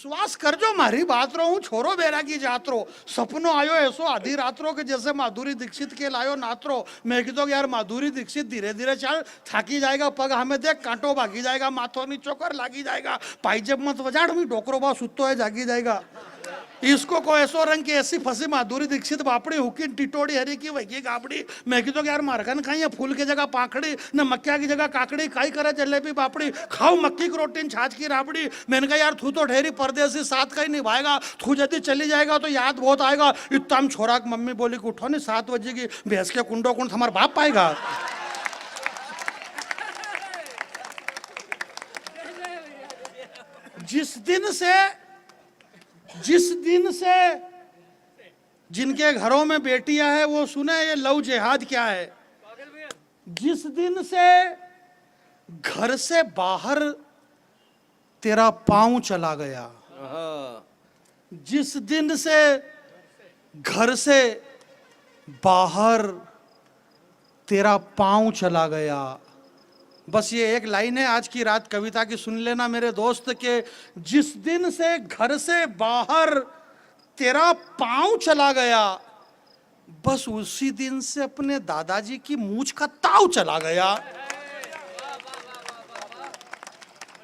विश्वास कर जो मारी बात रो, हूँ छोरो बैरागी जातरो, सपनो आयो ऐसो आधी रात्रो के जैसे माधुरी दीक्षित के लायो नात्रो। मैं कहता यार माधुरी दीक्षित धीरे धीरे चल, थाकी जाएगा पग हमें देख, कांटो भागी जाएगा, माथो नीचो कर लागी जाएगा, पाइजब मत वजाड़ में डोकरो बा सुतो है जागी जाएगा। इसको को ऐसो रंग की ऐसी फंसी माधुरी दीक्षित बापड़ी हुकी टिटोड़ी हरी की वही गाबड़ी। मैं कहता यार मारखन खाई है, फूल की जगह पाखड़ी न मक्या की जगह काकड़ी, काई करे जलेबी बापड़ी, खाओ मक्की की रोटी छाछ की राबड़ी। मैंने कहा यार तू तो ढेरी परदेसी साथ का ही निभाएगा, तू यदि चली जाएगा तो याद बहुत आएगा। इतना छोरा की मम्मी बोली कि उठो नहीं 7 बजे की भैंस के कुंडो कुंड हमारा बाप पाएगा। जिस दिन से जिनके घरों में बेटियां हैं वो सुने ये लव जिहाद क्या है। जिस दिन से घर से बाहर तेरा पांव चला गया, जिस दिन से घर से बाहर तेरा पांव चला गया, बस ये एक लाइन है आज की रात कविता की, सुन लेना मेरे दोस्त के। जिस दिन से घर से बाहर तेरा पांव चला गया, बस उसी दिन से अपने दादाजी की मूंछ का ताव चला गया।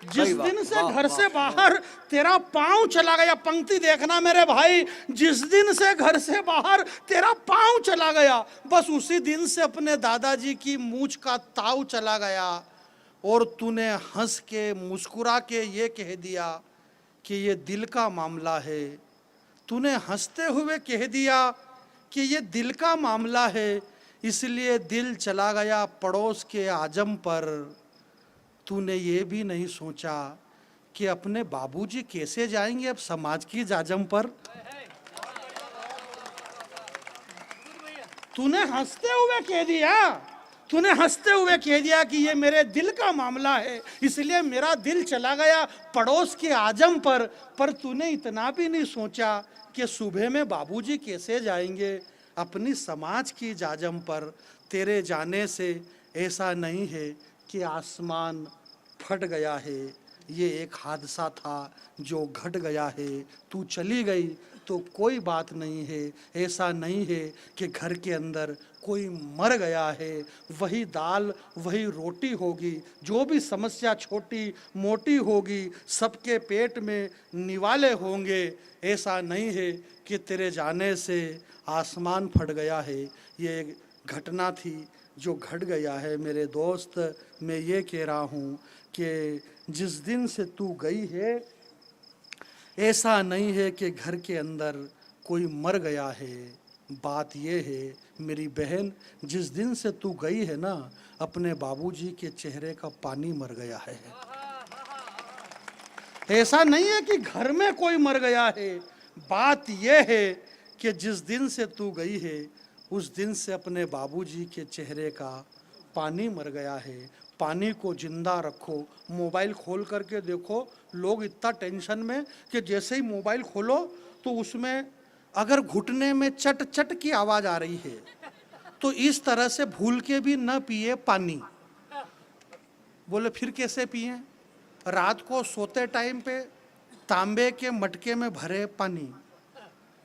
जिस दिन से घर से बाहर तेरा पांव चला गया, पंक्ति देखना मेरे भाई, जिस दिन से घर से बाहर तेरा पांव चला गया, बस उसी दिन से अपने दादाजी की मूंछ का ताव चला गया। और तूने हंस के मुस्कुरा के ये कह दिया कि ये दिल का मामला है। तूने हंसते हुए कह दिया कि ये दिल का मामला है, इसलिए दिल चला गया पड़ोस के आजम पर। तूने ये भी नहीं सोचा कि अपने बाबूजी कैसे जाएंगे अब समाज की जाजम पर। तूने हंसते हुए कह दिया कि ये मेरे दिल का मामला है, इसलिए मेरा दिल चला गया पड़ोस के आजम पर तूने इतना भी नहीं सोचा कि सुबह में बाबूजी कैसे जाएंगे अपनी समाज की जाजम पर। तेरे जाने से ऐसा नहीं है कि आसमान फट गया है, ये एक हादसा था जो घट गया है। तू चली गई तो कोई बात नहीं है, ऐसा नहीं है कि घर के अंदर कोई मर गया है। वही दाल वही रोटी होगी, जो भी समस्या छोटी मोटी होगी सबके पेट में निवाले होंगे। ऐसा नहीं है कि तेरे जाने से आसमान फट गया है, ये एक घटना थी जो घट गया है। मेरे दोस्त, मैं ये कह रहा हूँ कि जिस दिन से तू गई है ऐसा नहीं है कि घर के अंदर कोई मर गया है। बात ये है मेरी बहन, जिस दिन से तू गई है ना, अपने बाबूजी के चेहरे का पानी मर गया है। ऐसा नहीं है कि घर में कोई मर गया है। बात ये है कि जिस दिन से तू गई है उस दिन से अपने बाबूजी के चेहरे का पानी मर गया है। पानी को जिंदा रखो। मोबाइल खोल करके देखो, लोग इतना टेंशन में कि जैसे ही मोबाइल खोलो तो उसमें अगर घुटने में चट चट की आवाज आ रही है तो इस तरह से भूल के भी न पिए पानी। बोले फिर कैसे पिए? रात को सोते टाइम पे तांबे के मटके में भरे पानी।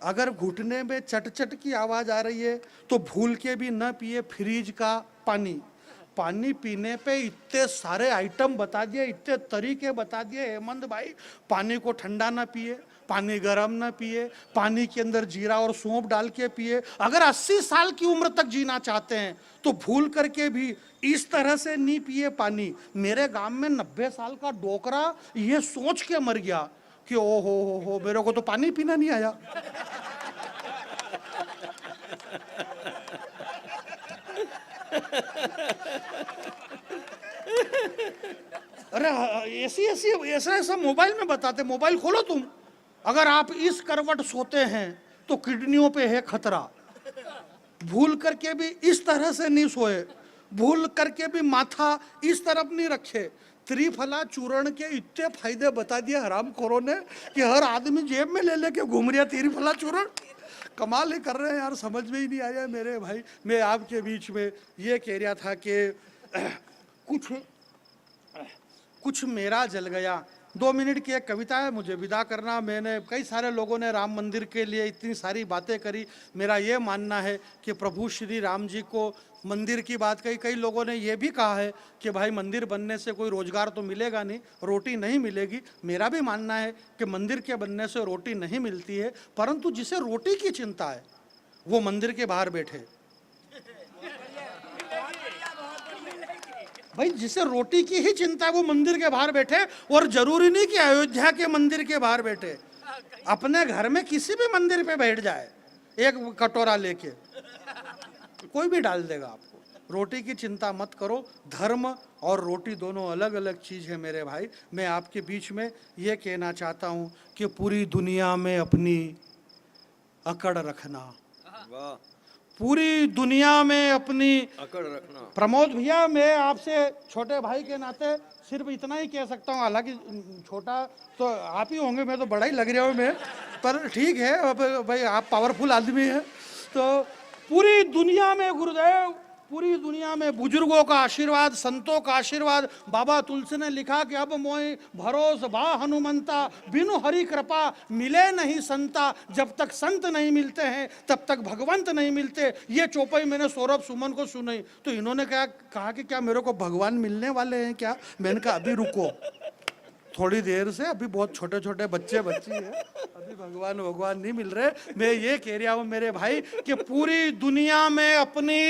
अगर घुटने में चट चट की आवाज आ रही है तो भूल के भी न पिए फ्रिज का पानी। पानी पीने पे इतने सारे आइटम बता दिए, इतने तरीके बता दिए हेमंत भाई। पानी को ठंडा ना पिए, पानी गर्म ना पिए, पानी के अंदर जीरा और सौंफ डाल के पिए। अगर 80 साल की उम्र तक जीना चाहते हैं तो भूल करके भी इस तरह से नहीं पिए पानी। मेरे गांव में 90 साल का डोकरा ये सोच के मर गया कि ओ हो मेरे को तो पानी पीना नहीं आया। अरे ऐसा मोबाइल में बताते। मोबाइल खोलो तुम, अगर आप इस करवट सोते हैं तो किडनियों पे है खतरा। भूल करके भी इस तरह से नहीं सोए, भूल करके भी माथा इस तरफ नहीं रखे। त्रिफला चूर्ण के इतने फायदे बता दिए हरामखोरों ने कि हर आदमी जेब में ले लेके घूम रहा त्रिफला चूर्ण। कमाल ही कर रहे हैं यार, समझ में ही नहीं आया मेरे भाई। मैं आपके बीच में ये कह रहा था कि कुछ मेरा जल गया, 2 मिनट की एक कविता है, मुझे विदा करना। मैंने कई सारे लोगों ने राम मंदिर के लिए इतनी सारी बातें करी। मेरा ये मानना है कि प्रभु श्री राम जी को मंदिर की बात कही। कई लोगों ने ये भी कहा है कि भाई मंदिर बनने से कोई रोजगार तो मिलेगा नहीं, रोटी नहीं मिलेगी। मेरा भी मानना है कि मंदिर के बनने से रोटी नहीं मिलती है, परंतु जिसे रोटी की चिंता है वो मंदिर के बाहर बैठे। भाई जिसे रोटी की ही चिंता है वो मंदिर के बाहर बैठे, और जरूरी नहीं कि अयोध्या के मंदिर के बाहर बैठे, अपने घर में किसी भी मंदिर पे बैठ जाए एक कटोरा लेके, कोई भी डाल देगा आपको। रोटी की चिंता मत करो। धर्म और रोटी दोनों अलग अलग चीज है मेरे भाई। मैं आपके बीच में ये कहना चाहता हूं कि पूरी दुनिया में अपनी अकड़ रखना, पूरी दुनिया में अपनी अकड़ रखना। प्रमोद भैया, मैं आपसे छोटे भाई के नाते सिर्फ इतना ही कह सकता हूँ, हालांकि छोटा तो आप ही होंगे, मैं तो बड़ा ही लग रहा हूँ मैं, पर ठीक है। अब भाई आप पावरफुल आदमी हैं। तो पूरी दुनिया में गुरुदेव, पूरी दुनिया में बुजुर्गों का आशीर्वाद, संतों का आशीर्वाद। बाबा तुलसी ने लिखा कि अब मोहि भरोस बा हनुमंता, बिनु हरि कृपा मिले नहीं संता। जब तक संत नहीं मिलते हैं तब तक भगवंत नहीं मिलते। ये चौपाई मैंने सौरभ सुमन को सुनाई तो इन्होंने कहा कि क्या मेरे को भगवान मिलने वाले हैं क्या? मैंने कहा अभी रुको, थोड़ी देर से, अभी बहुत छोटे छोटे बच्चे बच्ची है, अभी भगवान नहीं मिल रहे। मैं ये कह रहा हूं मेरे भाई कि पूरी दुनिया में अपनी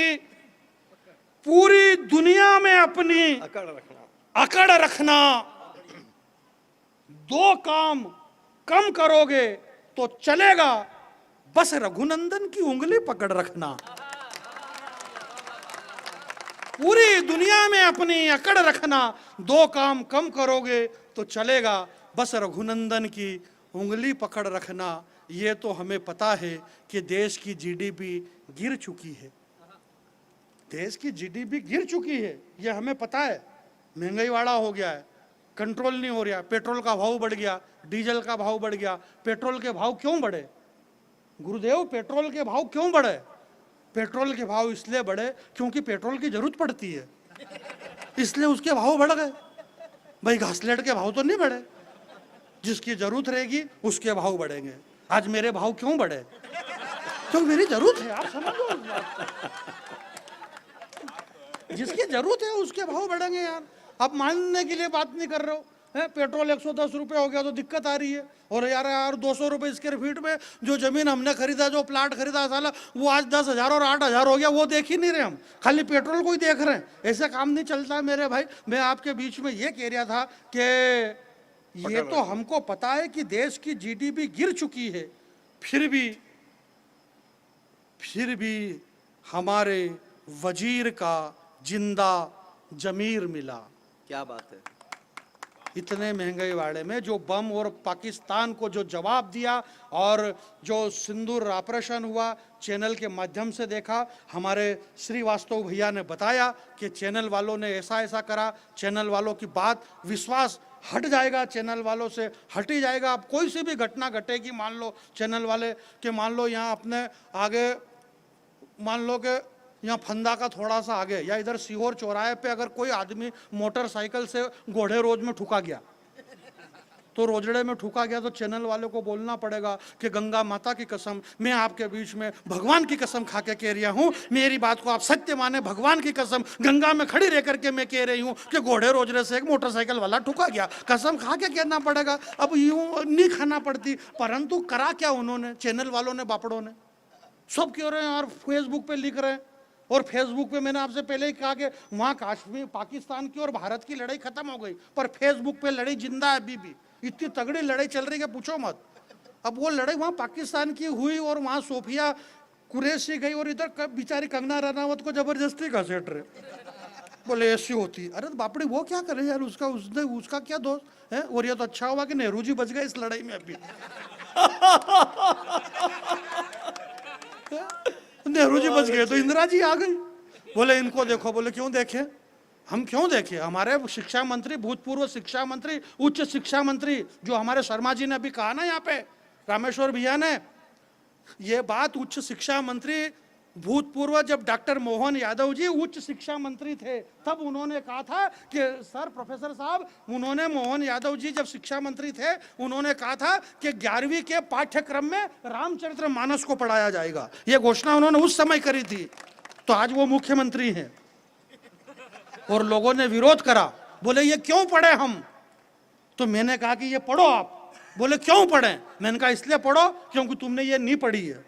अकड़ रखना। 2 काम कम करोगे तो चलेगा, बस रघुनंदन की उंगली पकड़ रखना। पूरी दुनिया में अपनी अकड़ रखना। 2 काम कम करोगे तो चलेगा, बस रघुनंदन की उंगली पकड़ रखना। ये तो हमें पता है कि देश की जीडीपी गिर चुकी है, देश की जीडीपी गिर चुकी है, ये हमें पता है। महंगाई वाला हो गया है, कंट्रोल नहीं हो रहा। पेट्रोल का भाव बढ़ गया, डीजल का भाव बढ़ गया। पेट्रोल के भाव क्यों बढ़े गुरुदेव? पेट्रोल के भाव क्यों बढ़े? पेट्रोल के भाव इसलिए बढ़े क्योंकि पेट्रोल की जरूरत पड़ती है, इसलिए उसके भाव बढ़ गए। भाई घासलेट के भाव तो नहीं बढ़े, जिसकी जरूरत रहेगी उसके भाव बढ़ेंगे। आज मेरे भाव क्यों बढ़े? तो मेरी जरूरत है, आप समझो इस बात को। जिसकी जरूरत है उसके भाव बढ़ेंगे यार। आप मानने के लिए बात नहीं कर रहे हो, है पेट्रोल 110 रुपये हो गया तो दिक्कत आ रही है। और यार 200 रुपये स्क्वायर फीट में जो जमीन हमने खरीदा, जो प्लाट खरीदा साला, वो आज 10,000 और 8,000 हो गया। वो देख ही नहीं रहे हम, खाली पेट्रोल को ही देख रहे हैं। ऐसा काम नहीं चलता है मेरे भाई। मैं आपके बीच में ये कह रहा था कि ये तो हमको पता है कि देश की जीडीपी गिर चुकी है, फिर भी हमारे वजीर का जिंदा जमीर मिला। क्या बात है। इतने महंगाई वाले में जो बम और पाकिस्तान को जो जवाब दिया, और जो सिंदूर ऑपरेशन हुआ, चैनल के माध्यम से देखा। हमारे श्रीवास्तव भैया ने बताया कि चैनल वालों ने ऐसा ऐसा करा। चैनल वालों की बात, विश्वास हट जाएगा, चैनल वालों से हट ही जाएगा। अब कोई सी भी घटना घटेगी, मान लो चैनल वाले के, मान लो यहाँ अपने आगे, मान लो कि यहाँ फंदा का थोड़ा सा आगे या इधर सीहोर चौराहे पे अगर कोई आदमी मोटरसाइकिल से घोड़े रोज में ठुका गया, तो रोजड़े में ठुका गया, तो चैनल वाले को बोलना पड़ेगा कि गंगा माता की कसम, मैं आपके बीच में भगवान की कसम खा के कह रहा हूँ, मेरी बात को आप सत्य माने, भगवान की कसम गंगा में खड़ी रह करके मैं कह रही हूँ कि घोड़े रोजड़े से एक मोटरसाइकिल वाला ठुका गया। कसम खा के कहना पड़ेगा। अब यूं नहीं खाना पड़ती, परंतु करा क्या उन्होंने, चैनल वालों ने, बापड़ों ने, सब कह रहे हैं यार, फेसबुक पे लिख रहे हैं। और फेसबुक पे मैंने आपसे पहले ही कहा कि वहाँ कश्मीर, पाकिस्तान की और भारत की लड़ाई खत्म हो गई, पर फेसबुक पे लड़ाई जिंदा है अभी भी। इतनी तगड़ी लड़ाई चल रही है पूछो मत। अब वो लड़ाई वहाँ पाकिस्तान की हुई और वहाँ सोफिया कुरैशी गई और इधर बेचारी कंगना रनावत को जबरदस्ती घसीट रहे, बोले ऐसी होती। अरे बापड़ी वो क्या करे यार, उसका क्या दोष है। और ये तो अच्छा हुआ कि नेहरू जी बच गए इस लड़ाई में अभी। नेहरू जी बच गए तो इंदिरा जी आ गई। बोले इनको देखो, बोले क्यों देखे, हम क्यों देखे। हमारे शिक्षा मंत्री, भूतपूर्व शिक्षा मंत्री, उच्च शिक्षा मंत्री, जो हमारे शर्मा जी ने अभी कहा ना यहाँ पे, रामेश्वर भैया ने ये बात, उच्च शिक्षा मंत्री भूतपूर्व जब डॉक्टर मोहन यादव जी उच्च शिक्षा मंत्री थे तब उन्होंने कहा था कि सर प्रोफेसर साहब, उन्होंने मोहन यादव जी जब शिक्षा मंत्री थे उन्होंने कहा था कि 11वीं के पाठ्यक्रम में रामचरितमानस को पढ़ाया जाएगा। ये घोषणा उन्होंने उस समय करी थी। तो आज वो मुख्यमंत्री हैं और लोगों ने विरोध करा, बोले ये क्यों पढ़े हम। तो मैंने कहा कि ये पढ़ो आप। बोले क्यों पढ़े। मैंने कहा इसलिए पढ़ो क्योंकि तुमने ये नहीं पढ़ी है।